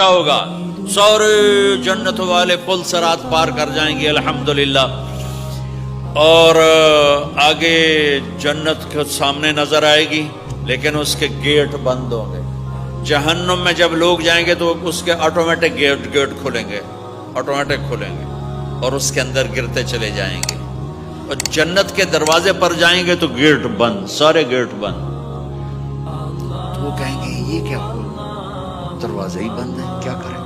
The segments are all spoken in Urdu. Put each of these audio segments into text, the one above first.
کیا ہوگا؟ سارے جنت والے پل صراط پار کر جائیں گے الحمدللہ، اور آگے جنت کے سامنے نظر آئے گی لیکن اس کے گیٹ بند ہوں گے۔ جہنم میں جب لوگ جائیں گے تو اس کے آٹومیٹک گیٹ کھلیں گے، آٹومیٹک کھلیں گے اور اس کے اندر گرتے چلے جائیں گے، اور جنت کے دروازے پر جائیں گے تو گیٹ بند، سارے گیٹ بند۔ تو وہ کہیں گے یہ کیا ہوا، دروازے ہی بند ہیں، کیا کریں؟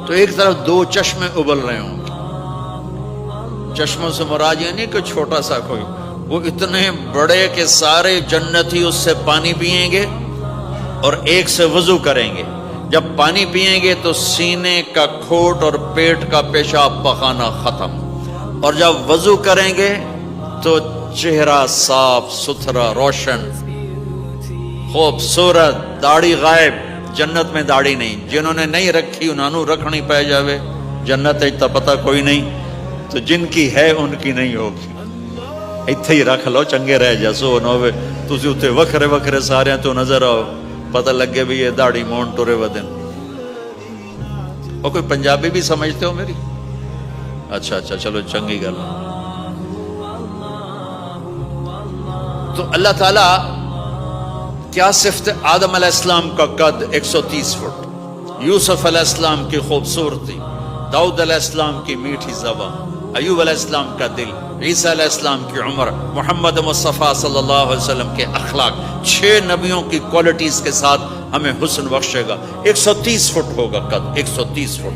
تو ایک طرف دو چشمے ابل رہے ہوں گے، چشموں سے مراد یہ نہیں کہ چھوٹا سا کوئی، وہ اتنے بڑے کہ سارے جنتی اس سے پانی پئیں گے اور ایک سے وضو کریں گے۔ جب پانی پئیں گے تو سینے کا کھوٹ اور پیٹ کا پیشاب پخانا ختم، اور جب وضو کریں گے تو چہرہ صاف ستھرا روشن خوبصورت، داڑھی غائب۔ جنت میں داڑھی نہیں، جنہوں نے نہیں رکھی انہوں نے رکھنی پہ جاوے، جنت تا پتہ کوئی نہیں، تو جن کی ہے ان کی نہیں ہوگی۔ اتھے ہی رکھ لو، چنگے رہ جسو نہ ہوئے تسی اتھے وکھرے وکھرے سارے تو نظر آؤ، پتہ لگے بھی یہ داڑھی مون ٹورے ودن۔ اور کوئی پنجابی بھی سمجھتے ہو میری؟ اچھا چلو چنگی گل۔ تو اللہ تعالیٰ کیا صفت؟ آدم علیہ السلام کا قد 130 فٹ، یوسف علیہ السلام کی خوبصورتی، داؤد علیہ السلام کی میٹھی زبان، ایوب علیہ السلام کا دل، عیسیٰ علیہ السلام کی عمر، محمد مصطفیٰ صلی اللہ علیہ وسلم کے اخلاق، 6 نبیوں کی کوالٹیز کے ساتھ ہمیں حسن بخشے گا۔ 130 فٹ ہوگا قد، 130 فٹ،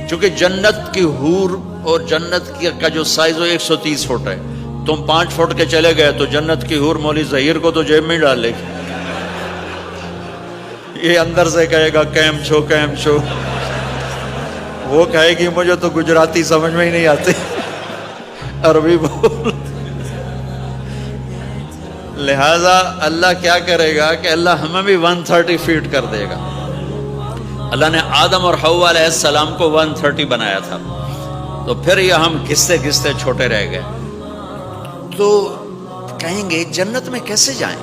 چونکہ جنت کی حور اور جنت کا جو سائز ہو 130 فٹ ہے۔ تم 5 فٹ کے چلے گئے تو جنت کی حور مولی ظہیر کو تو جیب میں ڈال لے گی، یہ اندر سے کہے گا کیم چھو، وہ کہے گی مجھے تو گجراتی سمجھ میں ہی نہیں آتی، عربی بول۔ لہذا اللہ کیا کرے گا کہ اللہ ہمیں بھی 130 فیٹ کر دے گا۔ اللہ نے آدم اور حوا علیہ السلام کو 130 بنایا تھا، تو پھر یہ ہم گھستے گھستے چھوٹے رہ گئے۔ تو کہیں گے جنت میں کیسے جائیں؟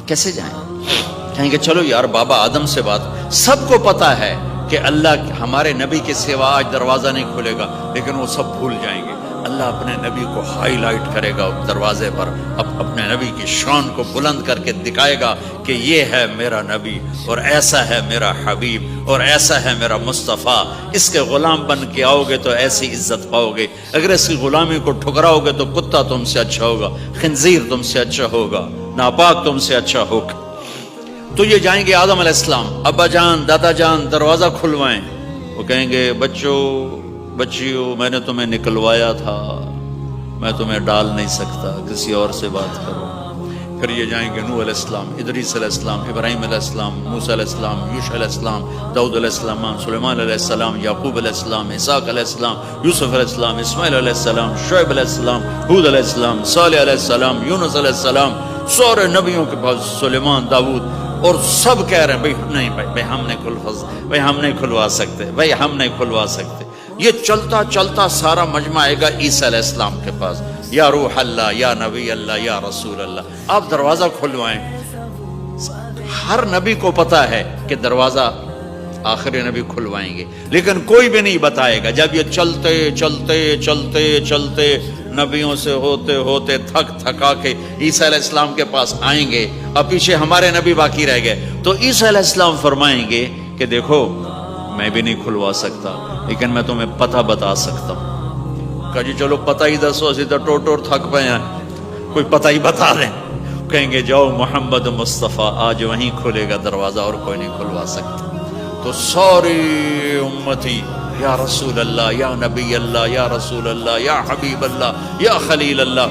کہیں گے چلو یار بابا آدم سے بات، سب کو پتا ہے کہ اللہ ہمارے نبی کے سوا آج دروازہ نہیں کھلے گا، لیکن وہ سب بھول جائیں گے۔ اللہ اپنے نبی کو ہائی لائٹ کرے گا دروازے پر، اپنے نبی کی شان کو بلند کر کے دکھائے گا کہ یہ ہے میرا نبی، اور ایسا ہے میرا حبیب، اور ایسا ہے میرا مصطفیٰ۔ اس کے غلام بن کے آؤ گے تو ایسی عزت پاؤ گے، اگر اس کی غلامی کو ٹھکراؤ گے تو کتا تم سے اچھا ہوگا، خنزیر تم سے اچھا ہوگا، ناپاک تم سے اچھا ہوگا۔ تو یہ جائیں گے آدم علیہ السلام، ابا جان دادا جان دروازہ کھلوائیں۔ وہ کہیں گے بچیو میں نے تمہیں نکلوایا تھا، میں تمہیں ڈال نہیں سکتا، کسی اور سے بات کرو۔ پھر یہ جائیں گے نوح علیہ السلام، ادریس علیہ السلام، ابراہیم علیہ السلام، موسیٰ علیہ السلام، یوشع علیہ السلام، داؤد علیہ السلام، سلیمان علیہ السلام، یعقوب علیہ السلام، اسحاق علیہ السلام، یوسف علیہ السلام، اسماعیل علیہ السلام، شعیب علیہ السلام، ہود علیہ السلام، صالح علیہ السلام، یونس علیہ السلام، سارے نبیوں کے پاس، سلیمان، داؤد، اور سب کہہ رہے ہیں بھائی نہیں بھائی ہم نہیں کھلوا سکتے۔ یہ چلتا چلتا سارا مجمع آئے گا عیسیٰ علیہ السلام کے پاس، یا روح اللہ، یا نبی اللہ، یا رسول اللہ، آپ دروازہ کھلوائیں۔ ہر نبی کو پتا ہے کہ دروازہ آخری نبی کھلوائیں گے، لیکن کوئی بھی نہیں بتائے گا۔ جب یہ چلتے چلتے چلتے چلتے نبیوں سے ہوتے ہوتے تھکا کے عیسیٰ علیہ السلام کے پاس آئیں گے، اور پیچھے ہمارے نبی باقی رہ گئے، تو عیسیٰ علیہ السلام فرمائیں گے کہ دیکھو میں بھی نہیں کھلوا سکتا، لیکن میں تمہیں پتہ بتا سکتا ہوں۔ کہا جی چلو پتہ ہی دسو، اسی تو ٹور تھک پے ہیں، کوئی پتہ ہی بتا رہے ہیں۔ کہیں گے جاؤ محمد مصطفیٰ، آج وہیں کھلے گا دروازہ، اور کوئی نہیں کھلوا سکتا۔ تو ساری امتی یا رسول اللہ، یا نبی اللہ، یا رسول اللہ، یا حبیب اللہ، یا خلیل اللہ،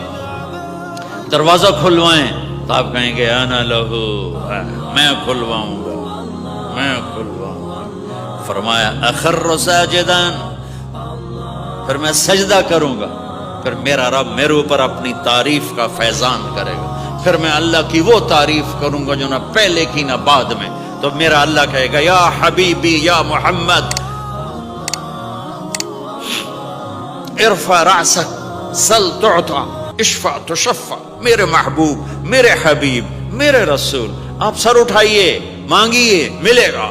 دروازہ کھلوائیں۔ تو آپ کہیں گے انا لہو، میں کھلواؤں گا۔ فرمایا اخر ساجدان، پھر میں سجدہ کروں گا، پھر میرا رب میرے اوپر اپنی تعریف کا فیضان کرے گا، پھر میں اللہ کی وہ تعریف کروں گا جو نہ پہلے کی نہ بعد میں۔ تو میرا اللہ کہے گا یا حبیبی یا محمد ارفع رأسک سل تعطا اشفع تشفع، میرے محبوب، میرے حبیب، میرے رسول، آپ سر اٹھائیے، مانگیے، ملے گا،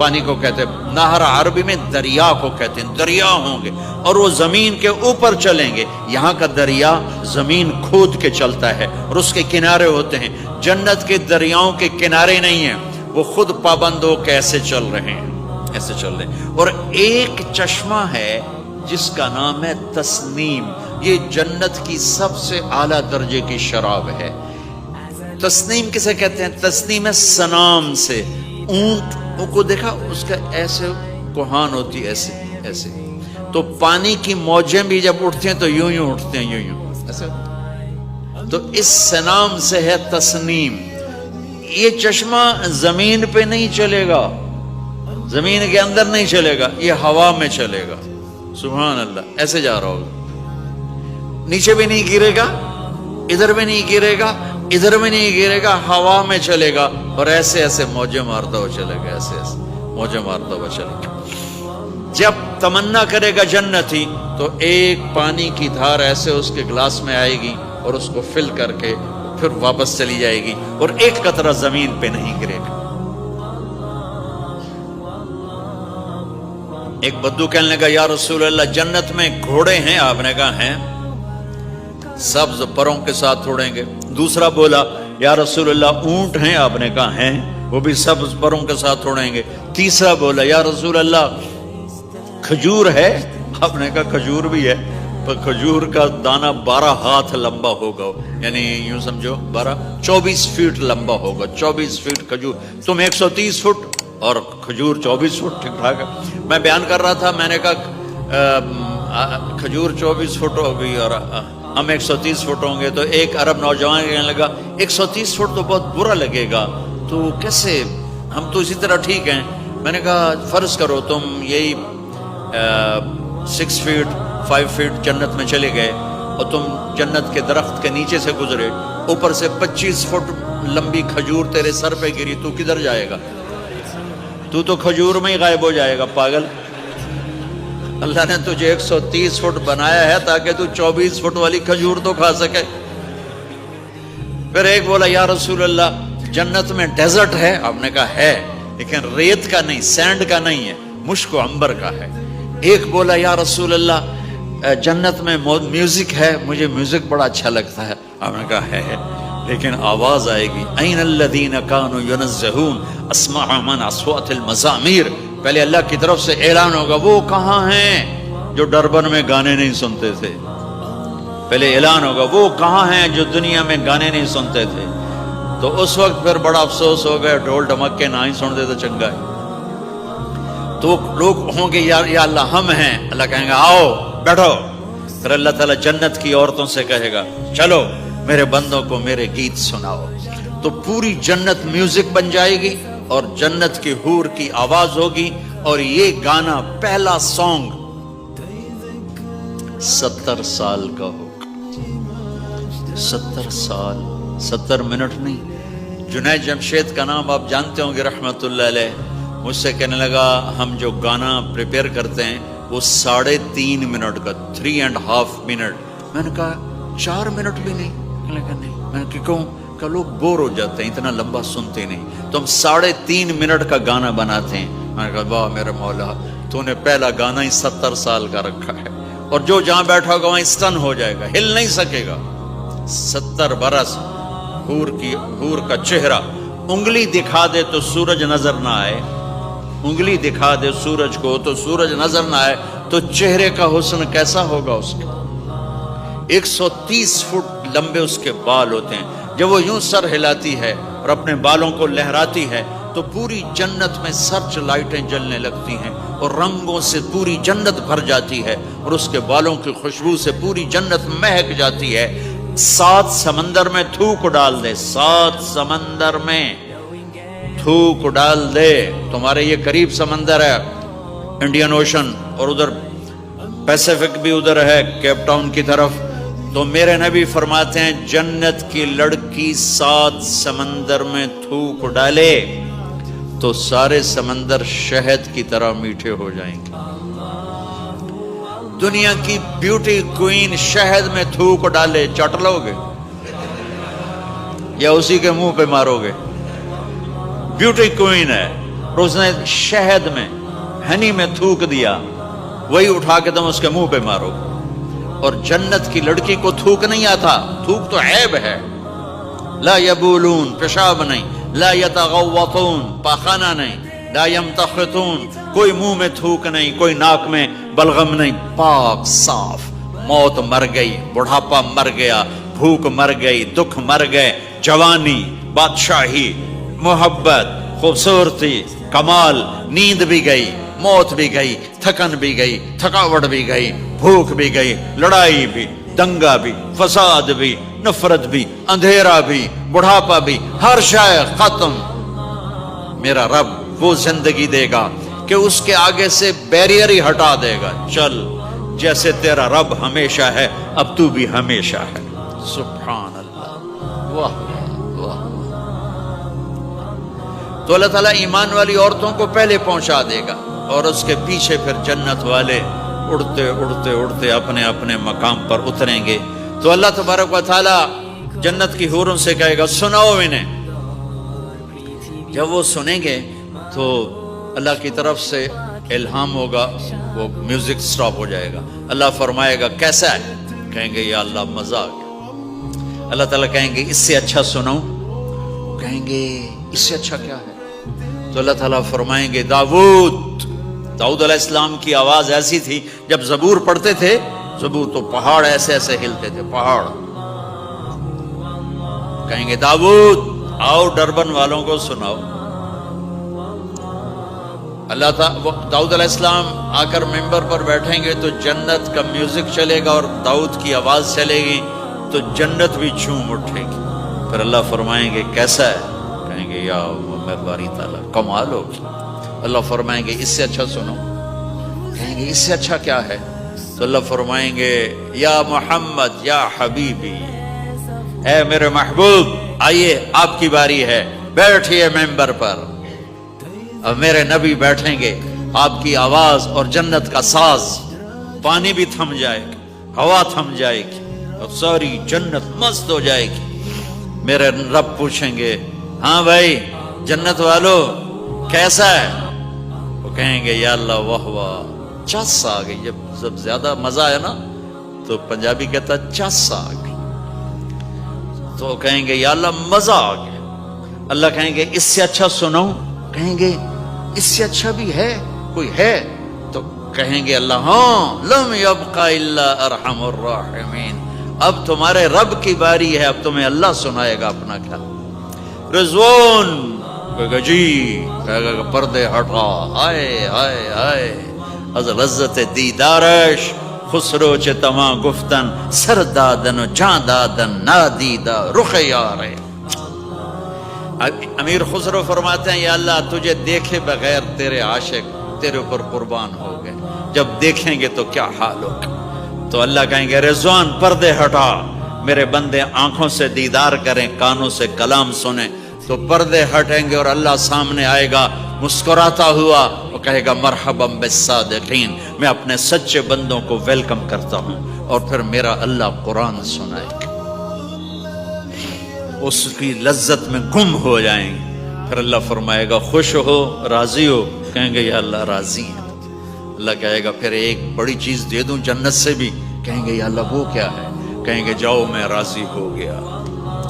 پانی کو کہتے ہیں، نہر عربی میں دریا کو کہتے ہیں، دریا ہوں گے اور وہ زمین کے اوپر چلیں گے۔ یہاں کا دریا زمین کھود کے چلتا ہے اور اس کے کنارے ہوتے ہیں۔ جنت کے دریاؤں کے کنارے نہیں ہیں، وہ خود پابند ہو کے ایسے چل رہے ہیں، ایسے چل رہے ہیں۔ اور ایک چشمہ ہے جس کا نام ہے تسنیم، یہ جنت کی سب سے اعلیٰ درجے کی شراب ہے۔ تسنیم کسے کہتے ہیں؟ تسنیم ہے سنام سے، اونٹ کو دیکھا اس کا ایسے کوہان ہوتی ایسے ایسے، تو پانی کی موجیں بھی جب اٹھتی ہیں تو یوں یوں اٹھتے ہیں، یوں یوں ایسے، تو اس سنام سے ہے تسنیم۔ یہ چشمہ زمین پہ نہیں چلے گا، زمین کے اندر نہیں چلے گا، یہ ہوا میں چلے گا۔ سبحان اللہ، ایسے جا رہا ہوگا، نیچے بھی نہیں گرے گا، ادھر بھی نہیں گرے گا، ادھر میں نہیں گرے گا، ہوا میں چلے گا اور ایسے ایسے موجیں مارتا ہوا چلے گا، ایسے ایسے موجیں مارتا ہوا چلے گا۔ جب تمنا کرے گا جنتی تو ایک پانی کی دھار ایسے اس کے گلاس میں آئے گی اور اس کو فل کر کے پھر واپس چلی جائے گی اور ایک قطرہ زمین پہ نہیں گرے گا۔ ایک بدو کہنے لگا یا رسول اللہ جنت میں گھوڑے ہیں؟ آپ نے کہا ہیں، سبز پروں کے ساتھ اڑیں گے۔ دوسرا بولا یا رسول اللہ اونٹ ہیں؟ آپ نے کہا ہیں، وہ بھی سبز پروں کے ساتھ اڑیں گے۔ تیسرا بولا یا رسول اللہ کھجور ہے؟ آپ نے کہا کھجور بھی ہے، پر کھجور کا دانہ 12 ہاتھ لمبا ہوگا، یعنی یوں سمجھو 24 فٹ لمبا ہوگا، 24 فٹ کھجور، تم 130 فٹ اور کھجور 24 فٹ، ٹھیک ٹھاک ہے۔ میں بیان کر رہا تھا، میں نے کہا کھجور 24 فٹ ہوگی اور ہم 130 فٹ ہوں گے، تو ایک عرب نوجوان کہنے لگا 130 فٹ تو بہت برا لگے گا، تو کیسے، ہم تو اسی طرح ٹھیک ہیں۔ میں نے کہا فرض کرو تم یہی 6 فٹ 5 فٹ جنت میں چلے گئے اور تم جنت کے درخت کے نیچے سے گزرے، اوپر سے 25 فٹ لمبی کھجور تیرے سر پہ گری، تو کدھر جائے گا؟ تو کھجور میں ہی غائب ہو جائے گا، پاگل۔ اللہ نے تجھے 130 فٹ بنایا ہے تاکہ تو 24 فٹ والی کھجور تو کھا سکے۔ پھر ایک بولا یا رسول اللہ جنت میں ڈیزرٹ ہے؟ آپ نے کہا ہے، لیکن ریت کا نہیں، سینڈ کا نہیں ہے، مشک و عنبر کا ہے۔ ایک بولا یا رسول اللہ جنت میں میوزک ہے؟ مجھے میوزک بڑا اچھا لگتا ہے۔ آپ نے کہا ہے، لیکن آواز آئے گی این الذین کانوا ینزہون اسمع من اصوات المزامیر، پہلے اللہ کی طرف سے اعلان ہوگا وہ کہاں ہیں جو ڈربن میں گانے نہیں سنتے تھے، پہلے اعلان ہوگا وہ کہاں ہیں جو دنیا میں گانے نہیں سنتے تھے، تو اس وقت پھر بڑا افسوس ہو گیا، ڈھول ڈھمکے نہ ہی سنتے تو چنگا ہے۔ تو لوگ ہوں گے یا اللہ ہم ہیں، اللہ کہیں گا آؤ بیٹھو، پھر اللہ تعالیٰ جنت کی عورتوں سے کہے گا چلو میرے بندوں کو میرے گیت سناؤ، تو پوری جنت میوزک بن جائے گی اور جنت کی حور کی آواز ہوگی، اور یہ گانا پہلا سانگ 70 سال کا ہوگا۔ 70 سال، 70 منٹ نہیں۔ جنید جمشید کا نام آپ جانتے ہوں گے رحمت اللہ علیہ، مجھ سے کہنے لگا ہم جو گانا پریپیئر کرتے ہیں وہ 3.5 منٹ کا، 3.5 منٹ۔ میں نے کہا 4 منٹ بھی نہیں؟ کہنے لگا نہیں۔ میں نے کہا کیوں؟ کہ لوگ بور ہو جاتے ہیں، اتنا لمبا سنتے نہیں، تو ہم 3.5 منٹ کا گانا بناتے ہیں۔ میں نے کہا واہ میرے مولا، تو نے پہلا گانا ہی 70 سال کا رکھا ہے، اور جو جہاں بیٹھا ہوگا وہاں اسٹن ہو جائے گا، ہل نہیں سکے گا۔ 70 برس حور کا چہرہ، انگلی دکھا دے تو سورج نظر نہ آئے، انگلی دکھا دے سورج کو تو سورج نظر نہ آئے، تو چہرے کا حسن کیسا ہوگا اس کے؟ 130 فٹ لمبے اس کے بال ہوتے ہیں، جب وہ یوں سر ہلاتی ہے اور اپنے بالوں کو لہراتی ہے تو پوری جنت میں سرچ لائٹیں جلنے لگتی ہیں اور رنگوں سے پوری جنت بھر جاتی ہے، اور اس کے بالوں کی خوشبو سے پوری جنت مہک جاتی ہے۔ 7 سمندر میں تھوک ڈال دے، 7 سمندر میں تھوک ڈال دے، تمہارے یہ قریب سمندر ہے انڈین اوشن، اور ادھر پیسیفک بھی ادھر ہے کیپ ٹاؤن کی طرف، تو میرے نبی فرماتے ہیں جنت کی لڑکی 7 سمندر میں تھوک ڈالے تو سارے سمندر شہد کی طرح میٹھے ہو جائیں گے۔ دنیا کی بیوٹی کوئین شہد میں تھوک ڈالے، چٹ لو گے یا اسی کے منہ پہ مارو گے؟ بیوٹی کوئین ہے، اور اس نے شہد میں ہنی میں تھوک دیا، وہی اٹھا کے تم اس کے منہ پہ مارو۔ اور جنت کی لڑکی کو تھوک نہیں آتا، تھوک تو عیب ہے۔ لا یبولون، پیشاب نہیں، لا یتغوطون، پاخانہ نہیں، لا یمتخطون، کوئی منہ میں تھوک نہیں، کوئی ناک میں بلغم نہیں، پاک صاف۔ موت مر گئی، بڑھاپا مر گیا، بھوک مر گئی، دکھ مر گئے، جوانی، بادشاہی، محبت، خوبصورتی، کمال، نیند بھی گئی، موت بھی گئی، تھکن بھی گئی، تھکاوٹ بھی گئی، بھوک بھی گئی، لڑائی بھی، دنگا بھی، فساد بھی، نفرت بھی، اندھیرا بھی، بڑھاپا بھی، ہر شے ختم۔ میرا رب وہ زندگی دے گا کہ اس کے آگے سے بیریئر ہی ہٹا دے گا، چل جیسے تیرا رب ہمیشہ ہے اب تو بھی ہمیشہ ہے۔ سبحان اللہ، واہ واہ۔ تو اللہ تعالیٰ ایمان والی عورتوں کو پہلے پہنچا دے گا اور اس کے پیچھے پھر جنت والے اڑتے اڑتے اڑتے اپنے اپنے مقام پر اتریں گے۔ تو اللہ تبارک و تعالیٰ جنت کی حوروں سے کہے گا سناؤ انہیں۔ جب وہ سنیں گے تو اللہ کی طرف سے الہام ہوگا، وہ میوزک سٹاپ ہو جائے گا۔ اللہ فرمائے گا کیسا ہے؟ کہیں گے یا اللہ مزہ آ گیا۔ اللہ تعالیٰ کہیں گے اس سے اچھا سناؤں؟ کہیں گے اس سے اچھا کیا ہے؟ تو اللہ تعالیٰ فرمائیں گے داؤد علیہ السلام کی آواز ایسی تھی، جب زبور پڑھتے تھے زبور تو پہاڑ ایسے ایسے ہلتے تھے، پہاڑ۔ کہیں گے داؤد آؤ ڈربن والوں کو سناؤ۔ اللہ تعالیٰ داؤد علیہ السلام آ کر ممبر پر بیٹھیں گے تو جنت کا میوزک چلے گا اور داؤد کی آواز چلے گی تو جنت بھی جھوم اٹھے گی۔ پھر اللہ فرمائیں گے کیسا ہے؟ کہیں گے یا باری تعالیٰ کمال ہوگی۔ اللہ فرمائیں گے اس سے اچھا سنو۔ کہیں گے اس سے اچھا کیا ہے؟ تو اللہ فرمائیں گے یا محمد یا حبیبی، اے میرے محبوب آئیے آپ کی باری ہے، بیٹھیے ممبر پر۔ اب میرے نبی بیٹھیں گے، آپ کی آواز اور جنت کا ساز، پانی بھی تھم جائے گا، ہوا تھم جائے گی اور ساری جنت مست ہو جائے گی۔ میرے رب پوچھیں گے ہاں بھائی جنت والو کیسا ہے؟ وہ کہیں گے یا اللہ واہ واہ، چس آ گئی۔ جب زیادہ مزہ ہے نا تو پنجابی کہتا ہے چس آ گئی۔ تو کہیں گے یا اللہ مزہ آ گیا۔ اللہ کہیں گے اس سے اچھا سناؤں؟ کہیں گے اس سے اچھا بھی ہے، کوئی ہے؟ تو کہیں گے اللہ ہاں لم یبقى الا ارحم الراحمین، اب تمہارے رب کی باری ہے، اب تمہیں اللہ سنائے گا اپنا کیا۔ رضوان کہے گا جی، کہے گا پردے ہٹا، آئے آئے آئے از لذت دیدارش خسرو چه تما گفتن سر دادن و جان دادن نادیدہ رخ یارے۔ امیر خسرو فرماتے ہیں یا اللہ تجھے دیکھے بغیر تیرے عاشق تیرے اوپر قربان ہو گئے، جب دیکھیں گے تو کیا حال ہوگا۔ تو اللہ کہیں گے رضوان پردے ہٹا، میرے بندے آنکھوں سے دیدار کریں، کانوں سے کلام سنیں۔ تو پردے ہٹیں گے اور اللہ سامنے آئے گا مسکراتا ہوا، وہ کہے گا مرحبا بالصادقین، میں اپنے سچے بندوں کو ویلکم کرتا ہوں۔ اور پھر میرا اللہ قرآن سنائے گا، اس کی لذت میں گم ہو جائیں گے۔ پھر اللہ فرمائے گا خوش ہو، راضی ہو؟ کہیں گے یا اللہ راضی ہیں۔ اللہ کہے گا پھر ایک بڑی چیز دے دوں جنت سے بھی؟ کہیں گے یا اللہ وہ کیا ہے؟ کہیں گے جاؤ میں راضی ہو گیا،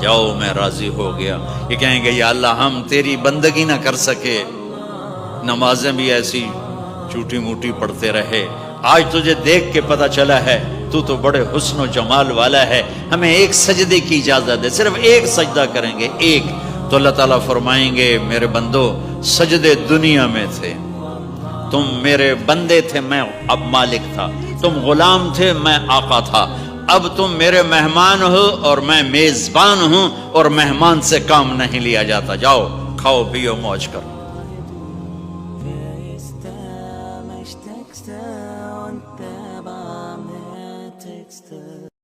جاؤ میں راضی ہو گیا۔ یہ کہیں گے یا اللہ ہم تیری بندگی نہ کر سکے، نمازیں بھی ایسی چوٹی موٹی پڑھتے رہے، آج تجھے دیکھ کے پتہ چلا ہے تو بڑے حسن و جمال والا ہے، ہمیں ایک سجدے کی اجازت دے، صرف ایک سجدہ کریں گے، ایک۔ تو اللہ تعالیٰ فرمائیں گے میرے بندو سجدے دنیا میں تھے، تم میرے بندے تھے، میں اب مالک تھا، تم غلام تھے، میں آقا تھا، اب تم میرے مہمان ہو اور میں میزبان ہوں، اور مہمان سے کام نہیں لیا جاتا، جاؤ کھاؤ پیو موج کرو۔ Texter und der Bahn, Texter.